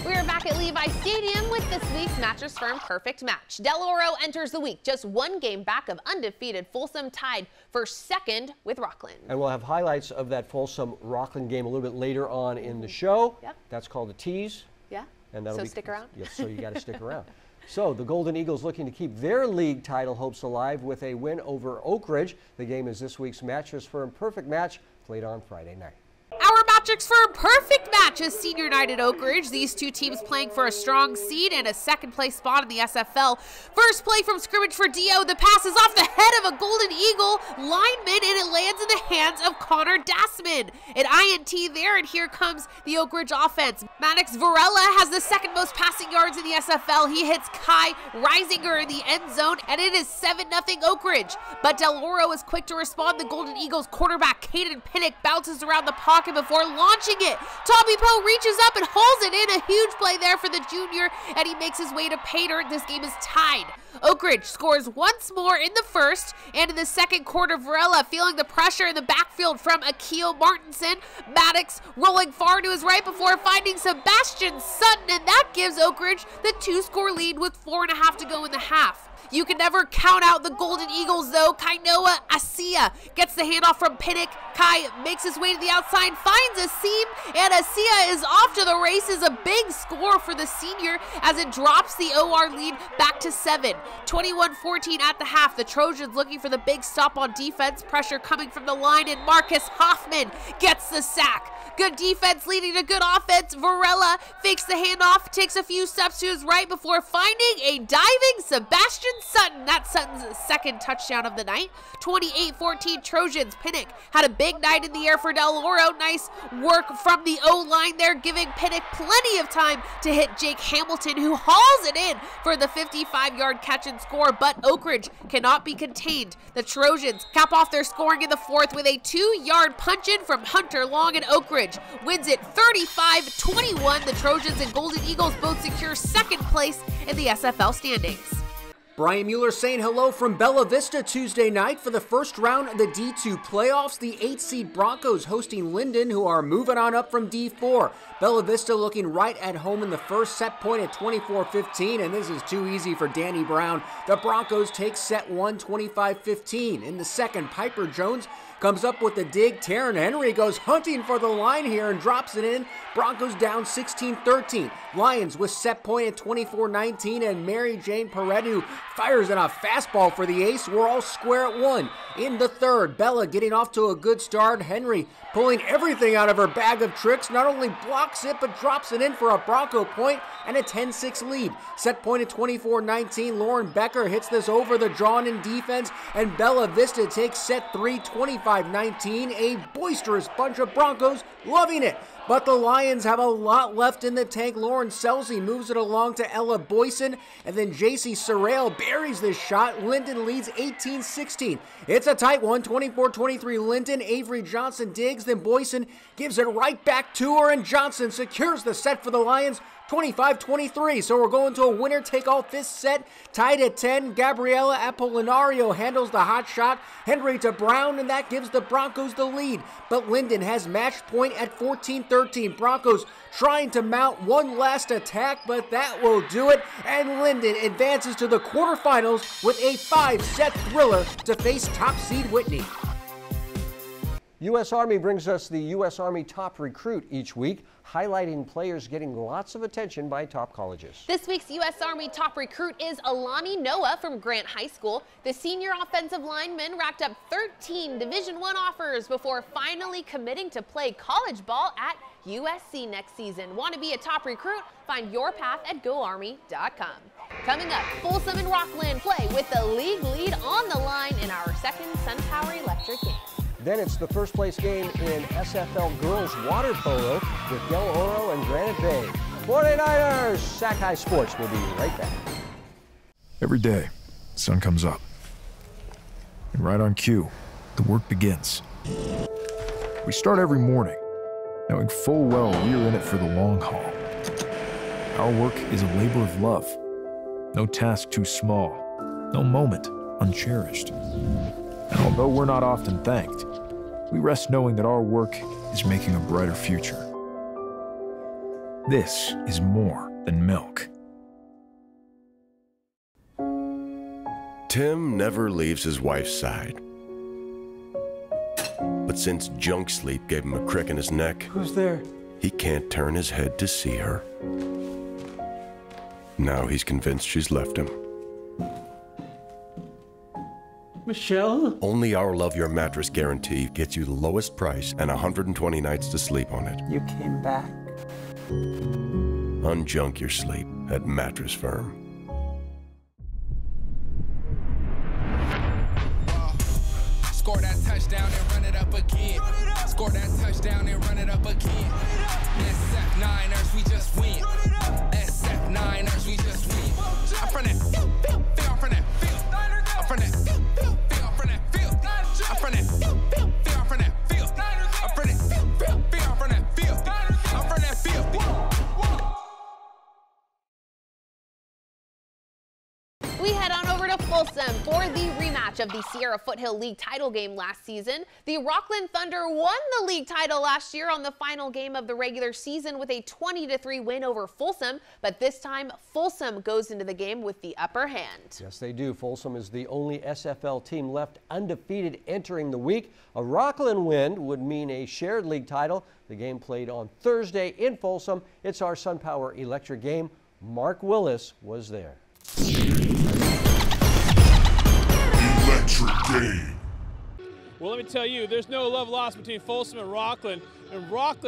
We are back at Levi Stadium with this week's Mattress Firm perfect match. Del Oro enters the week just 1 game back of undefeated Folsom, tied for second with Rockland. And we'll have highlights of that Folsom Rockland game a little bit later on in the show. Yep. That's called a tease. Yeah. And that'll so be, stick around. Yes, so you got to stick around. So the Golden Eagles looking to keep their league title hopes alive with a win over Oak Ridge. The game is this week's Mattress Firm perfect match, played on Friday night. Our Mattress Firm perfect match is Senior Night at Oak Ridge. These two teams playing for a strong seed and a second-place spot in the SFL. First play from scrimmage for Dio. The pass is off the head of a Golden Eagle lineman, and it lands in the hands hands of Connor Dassman. An INT there, and here comes the Oak Ridge offense. Maddox Varela has the second most passing yards in the SFL. He hits Kai Reisinger in the end zone, and it is 7-0 Oak Ridge. But Del Oro is quick to respond. The Golden Eagles quarterback Caden Pinnock bounces around the pocket before launching it. Tommy Poe reaches up and holds it in. A huge play there for the junior, and he makes his way to pay dirt. This game is tied. Oak Ridge scores once more in the first, and in the second quarter, Varela feeling the pressure in the backfield from Akil Martinson. Maddox rolling far to his right before finding Sebastian Sutton, and that gives Oak Ridge the 2-score lead with 4.5 to go in the half. You can never count out the Golden Eagles, though. Kainoa Asia gets the handoff from Pinnock. Kai makes his way to the outside, finds a seam, and Asia is off to the races. A big score for the senior as it drops the OR lead back to 7. 21-14 at the half. The Trojans looking for the big stop on defense. Pressure coming from the line, and Marcus Hoffman gets the sack. Good defense leading to good offense. Varela fakes the handoff, takes a few steps to his right before finding a diving Sebastian Sutton. That's Sutton's second touchdown of the night. 28-14 Trojans. Pinnock had a big night in the air for Del Oro. Nice work from the O-line there, giving Pinnock plenty of time to hit Jake Hamilton, who hauls it in for the 55-yard catch and score, but Oak Ridge cannot be contained. The Trojans cap off their scoring in the fourth with a 2-yard punch-in from Hunter Long, and Oak Ridge wins it 35-21. The Trojans and Golden Eagles both secure second place in the SFL standings. Brian Mueller saying hello from Bella Vista Tuesday night for the first round of the D2 playoffs. The 8-seed Broncos hosting Linden, who are moving on up from D4. Bella Vista looking right at home in the first, set point at 24-15, and this is too easy for Danny Brown. The Broncos take set one, 25-15. In the second, Piper Jones comes up with the dig. Taryn Henry goes hunting for the line here and drops it in. Broncos down 16-13. Lions with set point at 24-19, and Mary Jane Peredu fires in a fastball for the ace. We're all square at one. In the third, Bella getting off to a good start. Henry pulling everything out of her bag of tricks, not only blocks it, but drops it in for a Bronco point and a 10-6 lead. Set point at 24-19. Lauren Becker hits this over the drawn-in defense, and Bella Vista takes set three, 25-19. A boisterous bunch of Broncos loving it. But the Lions have a lot left in the tank. Lauren Selzy moves it along to Ella Boyson, and then JC Sorrell buries this shot. Linden leads 18-16. It's a tight one, 24-23 Linden. Avery Johnson digs, then Boyson gives it right back to her, and Johnson secures the set for the Lions. 25-23, so we're going to a winner-take-all fifth set, tied at 10. Gabriela Apolinario handles the hot shot. Henry to Brown, and that gives the Broncos the lead. But Linden has match point at 14-13. Broncos trying to mount one last attack, but that will do it. And Linden advances to the quarterfinals with a 5-set thriller to face top seed Whitney. U.S. Army brings us the U.S. Army Top Recruit each week, highlighting players getting lots of attention by top colleges. This week's U.S. Army Top Recruit is Alani Noah from Grant High School. The senior offensive lineman racked up 13 Division I offers before finally committing to play college ball at USC next season. Want to be a top recruit? Find your path at GoArmy.com. Coming up, Folsom and Rockland play with the league lead on the line in our second SunPower Electric game. Then it's the first place game in SFL girls water polo with Del Oro and Granite Bay. 49ers Sac-Hi Sports will be right back. Every day, the sun comes up. And right on cue, the work begins. We start every morning, knowing full well we are in it for the long haul. Our work is a labor of love. No task too small, no moment uncherished. And although we're not often thanked, we rest knowing that our work is making a brighter future. This is more than milk. Tim never leaves his wife's side. But since junk sleep gave him a crick in his neck, who's there? He can't turn his head to see her. Now he's convinced she's left him. Michelle? Only our Love Your Mattress guarantee gets you the lowest price and 120 nights to sleep on it. You came back. Unjunk your sleep at Mattress Firm. Score that touchdown and run it it up again. Score that touchdown and run it up again. SF9ers, we just win. SF9ers, we just win. I'm from that field, I'm from that field. I'm from that field, I'm from that field. I'm from that field, I'm from that field. I'm from that field, I'm from that field. I'm from that field. We head on over to Folsom for the rematch of the Sierra Foothill League title game last season. The Rockland Thunder won the league title last year on the final game of the regular season with a 20-3 win over Folsom, but this time Folsom goes into the game with the upper hand. Yes, they do. Folsom is the only SFL team left undefeated entering the week. A Rockland win would mean a shared league title. The game played on Thursday in Folsom. It's our SunPower Electric game. Mark Willis was there. Electric game. Well, let me tell you, there's no love lost between Folsom and Rockland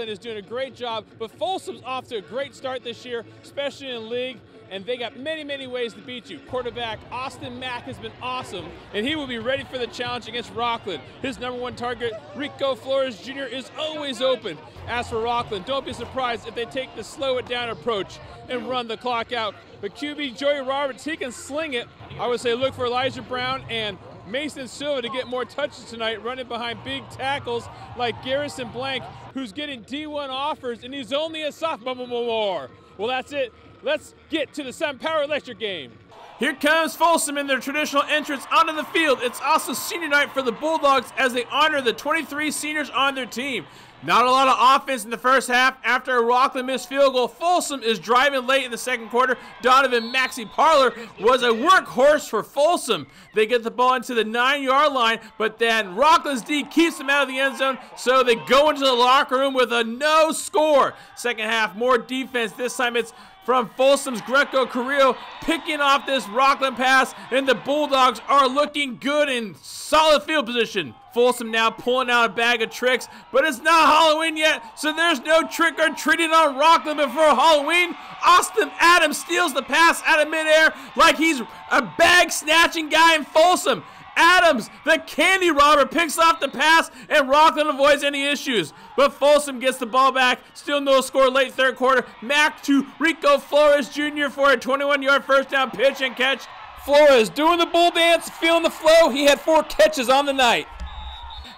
is doing a great job, but Folsom's off to a great start this year, especially in league, and they got many ways to beat you. Quarterback Austin Mack has been awesome, and he will be ready for the challenge against Rockland. His #1 target, Rico Flores Jr., is always open. As for Rockland, don't be surprised if they take the slow it down approach and run the clock out. But QB Joey Roberts, he can sling it. I would say look for Elijah Brown and Mason Silva to get more touches tonight, running behind big tackles like Garrison Blank, who's getting D1 offers, and he's only a sophomore. Well, that's it. Let's get to the SunPower Electric game. Here comes Folsom in their traditional entrance onto the field. It's also senior night for the Bulldogs as they honor the 23 seniors on their team. Not a lot of offense in the first half. After a Rockland missed field goal, Folsom is driving late in the second quarter. Donovan Maxey Parler was a workhorse for Folsom. They get the ball into the 9-yard line, but then Rockland's D keeps them out of the end zone, so they go into the locker room with a no score. Second half, more defense. This time it's from Folsom's Greco Carrillo picking off this Rockland pass, and the Bulldogs are looking good in solid field position. Folsom now pulling out a bag of tricks, but it's not Halloween yet, so there's no trick-or-treating on Rockland before Halloween. Austin Adams steals the pass out of midair like he's a bag-snatching guy in Folsom. Adams, the candy robber, picks off the pass, and Rockland avoids any issues. But Folsom gets the ball back. Still no score late third quarter. Mack to Rico Flores Jr. for a 21-yard first down pitch and catch. Flores doing the bull dance, feeling the flow. He had 4 catches on the night.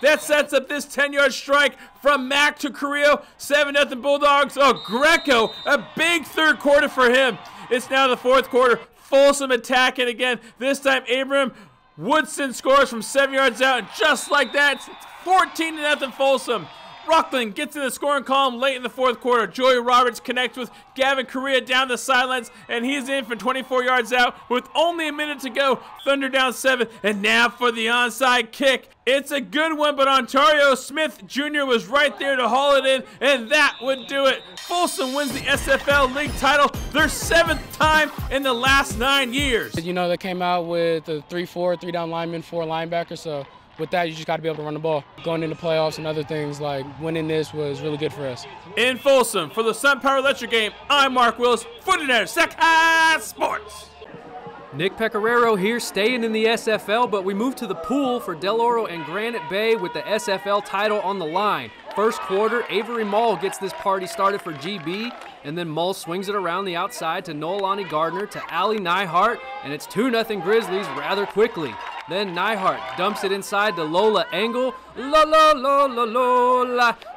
That sets up this 10-yard strike from Mack to Carrillo. 7-0 Bulldogs. Oh, Greco, a big third quarter for him. It's now the fourth quarter. Folsom attacking again. This time, Abram Woodson scores from 7 yards out, and just like that, it's 14-0 Folsom. Rockland gets in the scoring column late in the fourth quarter. Joey Roberts connects with Gavin Correa down the sidelines, and he's in for 24 yards out with only a minute to go. Thunder down 7, and now for the onside kick. It's a good one, but Ontario Smith Jr. was right there to haul it in, and that would do it. Folsom wins the SFL League title, their 7th time in the last 9 years. You know, they came out with a 3-4, 3-down lineman, 4 linebackers, so with that, you just got to be able to run the ball. Going into playoffs and other things, like winning this was really good for us. In Folsom, for the SunPower Electric game, I'm Mark Willis, 49ers Sac-Hi Sports. Nick Pecoraro here, staying in the SFL, but we move to the pool for Del Oro and Granite Bay with the SFL title on the line. First quarter, Avery Mull gets this party started for GB, and then Mull swings it around the outside to Noelani Gardner to Allie Nyhart, and it's 2-0 Grizzlies rather quickly. Then Nyhart dumps it inside to Lola Engel. La.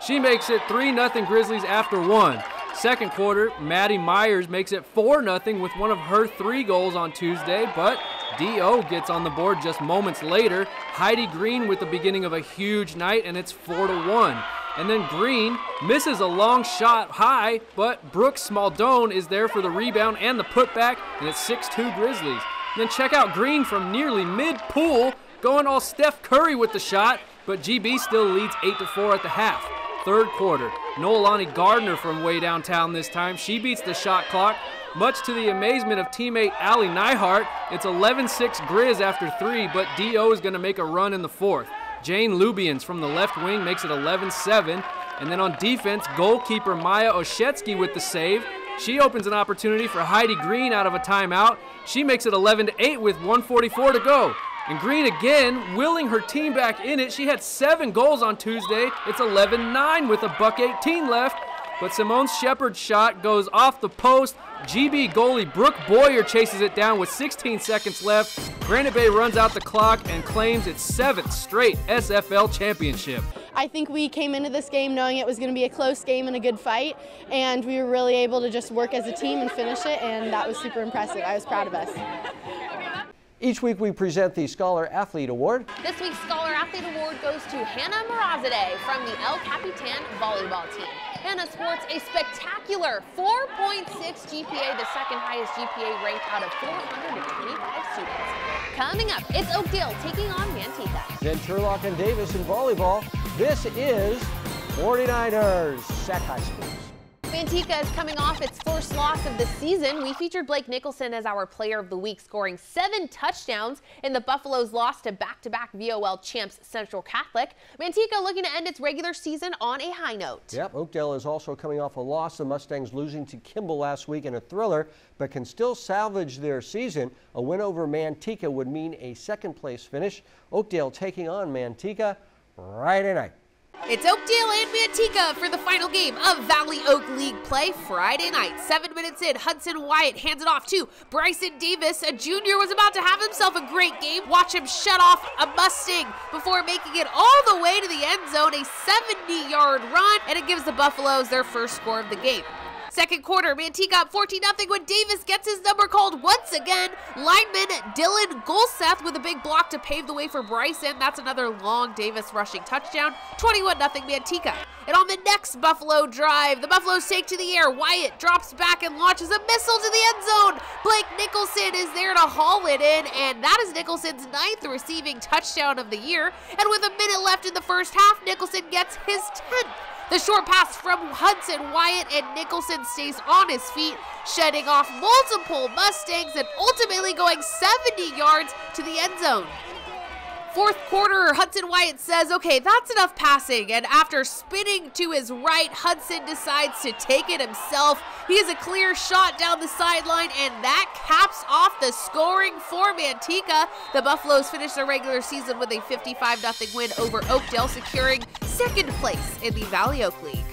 She makes it 3-0 Grizzlies after 1. Second quarter, Maddie Myers makes it 4-0 with one of her 3 goals on Tuesday, but D.O. gets on the board just moments later. Heidi Green with the beginning of a huge night, and it's 4-1. And then Green misses a long shot high, but Brooks Smaldone is there for the rebound and the putback, and it's 6-2 Grizzlies. Then check out Green from nearly mid-pool, going all Steph Curry with the shot, but GB still leads 8-4 at the half. Third quarter, Noelani Gardner from way downtown this time. She beats the shot clock, much to the amazement of teammate Allie Nyhart. It's 11-6 Grizz after 3, but D.O. is going to make a run in the fourth. Jane Lubians from the left wing makes it 11-7. And then on defense, goalkeeper Maya Oshetsky with the save. She opens an opportunity for Heidi Green out of a timeout. She makes it 11-8 with 1:44 to go. And Green again, willing her team back in it. She had 7 goals on Tuesday. It's 11-9 with $1:18 left. But Simone Shepard's shot goes off the post. GB goalie Brooke Boyer chases it down with 16 seconds left. Granite Bay runs out the clock and claims its 7th straight SFL championship. I think we came into this game knowing it was going to be a close game and a good fight, and we were really able to just work as a team and finish it, and that was super impressive. I was proud of us. Each week we present the Scholar Athlete Award. This week's Scholar Athlete Award goes to Hannah Morazade from the El Capitan volleyball team. Hannah sports a spectacular 4.6 GPA, the second highest GPA ranked out of 425 students. Coming up, it's Oakdale taking on Manteca. Then Turlock and Davis in volleyball. This is 49ers Sac-Hi Sports. Manteca is coming off its first loss of the season. We featured Blake Nicholson as our player of the week, scoring 7 touchdowns in the Buffaloes' loss to back-to-back VOL champs Central Catholic. Manteca looking to end its regular season on a high note. Yep, Oakdale is also coming off a loss. The Mustangs losing to Kimball last week in a thriller, but can still salvage their season. A win over Manteca would mean a second-place finish. Oakdale taking on Manteca Friday night. It's Oakdale and Manteca for the final game of Valley Oak League play Friday night. 7 minutes in, Hudson Wyatt hands it off to Bryson Davis. A junior was about to have himself a great game. Watch him shut off a Mustang before making it all the way to the end zone, a 70-yard run, and it gives the Buffaloes their first score of the game. Second quarter, Manteca up 14-0 when Davis gets his number called once again. Lineman Dylan Golseth with a big block to pave the way for Bryson. That's another long Davis rushing touchdown. 21-0 Manteca. And on the next Buffalo drive, the Buffaloes take to the air. Wyatt drops back and launches a missile to the end zone. Blake Nicholson is there to haul it in, and that is Nicholson's 9th receiving touchdown of the year. And with a minute left in the first half, Nicholson gets his 10th. The short pass from Hudson Wyatt, and Nicholson stays on his feet, shedding off multiple Mustangs and ultimately going 70 yards to the end zone. Fourth quarter, Hudson Wyatt says, okay, that's enough passing, and after spinning to his right, Hudson decides to take it himself. He has a clear shot down the sideline, and that caps off the scoring for Manteca. The Buffaloes finish their regular season with a 55-0 win over Oakdale, securing second place in the Valley Oak League.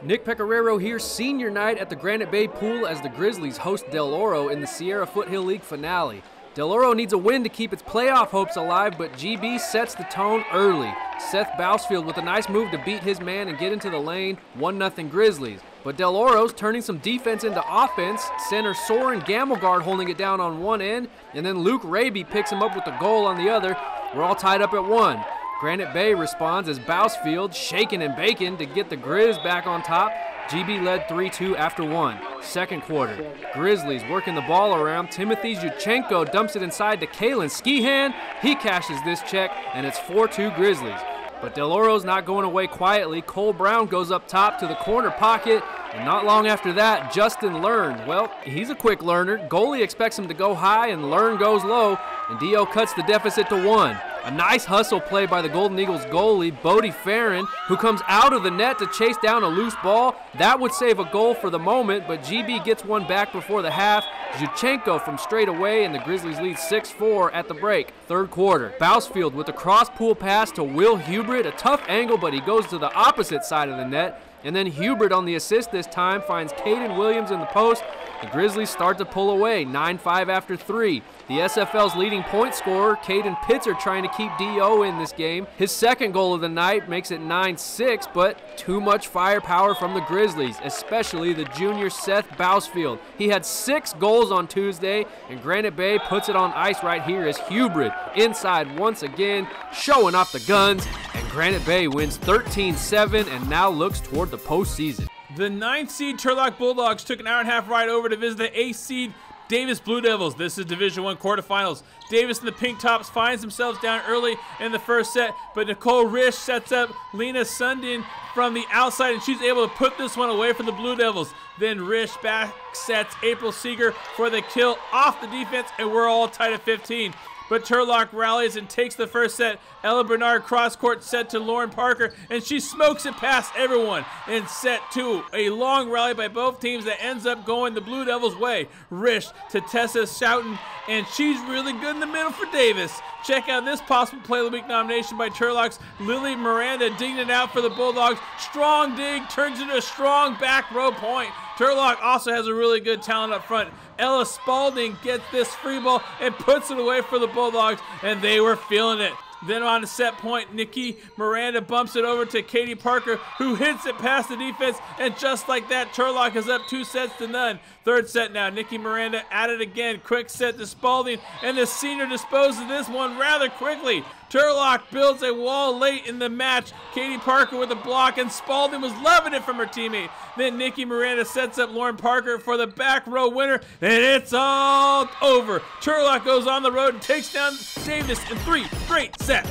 Nick Pecoraro here, senior night at the Granite Bay Pool as the Grizzlies host Del Oro in the Sierra Foothill League finale. Del Oro needs a win to keep its playoff hopes alive, but GB sets the tone early. Seth Bousfield with a nice move to beat his man and get into the lane, 1-0 Grizzlies. But Del Oro's turning some defense into offense, center Soren Gamelgard holding it down on one end, and then Luke Raby picks him up with the goal on the other. We're all tied up at 1. Granite Bay responds as Bousfield shaking and baking to get the Grizz back on top. GB led 3-2 after 1. Second quarter, Grizzlies working the ball around. Timothy Zhuchenko dumps it inside to Kalen Skihan. He cashes this check, and it's 4-2 Grizzlies. But Del Oro's not going away quietly. Cole Brown goes up top to the corner pocket, and not long after that, Justin Learn. Well, he's a quick learner. Goalie expects him to go high, and Learn goes low, and D.O. cuts the deficit to 1. A nice hustle play by the Golden Eagles goalie, Bodie Farron, who comes out of the net to chase down a loose ball. That would save a goal for the moment, but GB gets one back before the half. Zhuchenko from straight away, and the Grizzlies lead 6-4 at the break. Third quarter, Bousfield with a cross-pool pass to Will Hubert. A tough angle, but he goes to the opposite side of the net. And then Hubert on the assist this time finds Caden Williams in the post. The Grizzlies start to pull away, 9-5 after 3. The SFL's leading point scorer, Caden Pitzer, trying to keep D.O. in this game. His second goal of the night makes it 9-6, but too much firepower from the Grizzlies, especially the junior Seth Bousfield. He had 6 goals on Tuesday, and Granite Bay puts it on ice right here as Hubert inside once again, showing off the guns, and Granite Bay wins 13-7 and now looks toward the postseason. The 9th seed Turlock Bulldogs took an hour-and-a-half ride over to visit the 8th seed Davis Blue Devils. This is Division I quarterfinals. Davis and the Pink Tops finds themselves down early in the first set, but Nicole Risch sets up Lena Sundin from the outside, and she's able to put this one away for the Blue Devils. Then Risch back sets April Seeger for the kill off the defense, and we're all tied at 15. but Turlock rallies and takes the first set. Ella Bernard cross-court set to Lauren Parker, and she smokes it past everyone. In set 2, a long rally by both teams that ends up going the Blue Devils' way. Rish to Tessa Schouten, and she's really good in the middle for Davis. Check out this possible Play of the Week nomination by Turlock's Lily Miranda, digging it out for the Bulldogs. Strong dig turns into a strong back row point. Turlock also has a really good talent up front. Ella Spalding gets this free ball and puts it away for the Bulldogs, and they were feeling it. Then on the set point, Nikki Miranda bumps it over to Katie Parker, who hits it past the defense, and just like that, Turlock is up 2-0. Third set now, Nikki Miranda at it again. Quick set to Spalding, and the senior disposed of this one rather quickly. Turlock builds a wall late in the match. Katie Parker with a block, and Spalding was loving it from her teammate. Then Nikki Miranda sets up Lauren Parker for the back row winner, and it's all over. Turlock goes on the road and takes down Davis in 3 straight sets.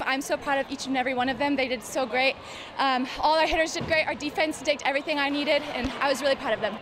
I'm so proud of each and every one of them. They did so great. All our hitters did great. Our defense did everything I needed, and I was really proud of them.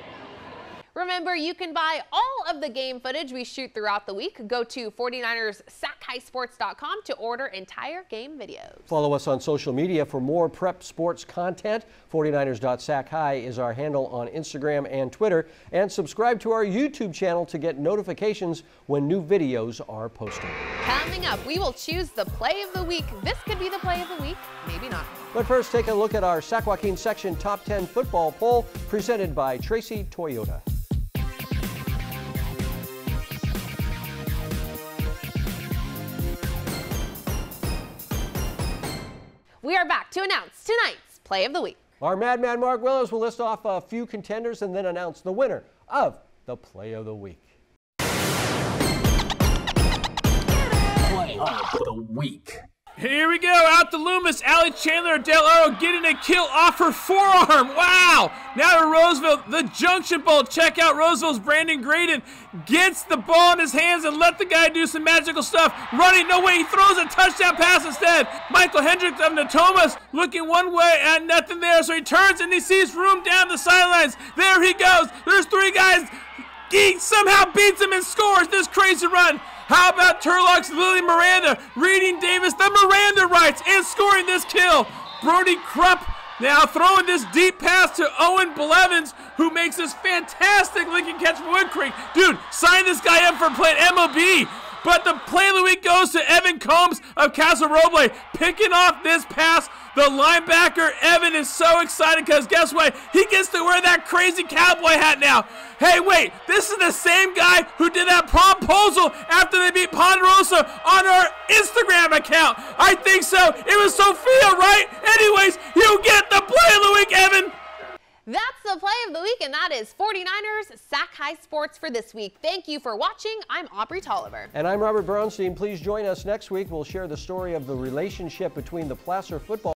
Remember, you can buy all of the game footage we shoot throughout the week. Go to 49ers Sac-Hi-Sports.com to order entire game videos. Follow us on social media for more prep sports content. 49ers.Sac-Hi is our handle on Instagram and Twitter. And subscribe to our YouTube channel to get notifications when new videos are posted. Coming up, we will choose the play of the week. This could be the play of the week, maybe not. But first, take a look at our Sac Joaquin section top 10 football poll presented by Tracy Toyota. We are back to announce tonight's play of the week. Our Madman Mark Willis will list off a few contenders and then announce the winner of the play of the week. Play of the week. Here we go, out to Loomis. Allie Chandler Del Oro getting a kill off her forearm. Wow! Now to Roseville, the Junction Bowl. Check out Roseville's Brandon Graydon. Gets the ball in his hands and let the guy do some magical stuff. Running, no way, he throws a touchdown pass instead. Michael Hendricks of Natomas looking one way and nothing there, so he turns and he sees room down the sidelines. There he goes. There's 3 guys. He somehow beats him and scores this crazy run. How about Turlock's Lily Miranda reading Davis the Miranda rights and scoring this kill? Brody Krupp now throwing this deep pass to Owen Blevins, who makes this fantastic linking catch for Wood Creek. Dude, sign this guy up for playing MLB. But the play of the week goes to Evan Combs of Casa Roble, picking off this pass. The linebacker, Evan, is so excited because guess what? He gets to wear that crazy cowboy hat now. Hey, wait, this is the same guy who did that promposal after they beat Ponderosa on our Instagram account. I think so. It was Sophia, right? Anyways, you get the play of the week, Evan. That's the play of the week, and that is 49ers Sac-Hi Sports for this week. Thank you for watching. I'm Aubrey Tolliver. And I'm Robert Brownstein. Please join us next week. We'll share the story of the relationship between the Placer football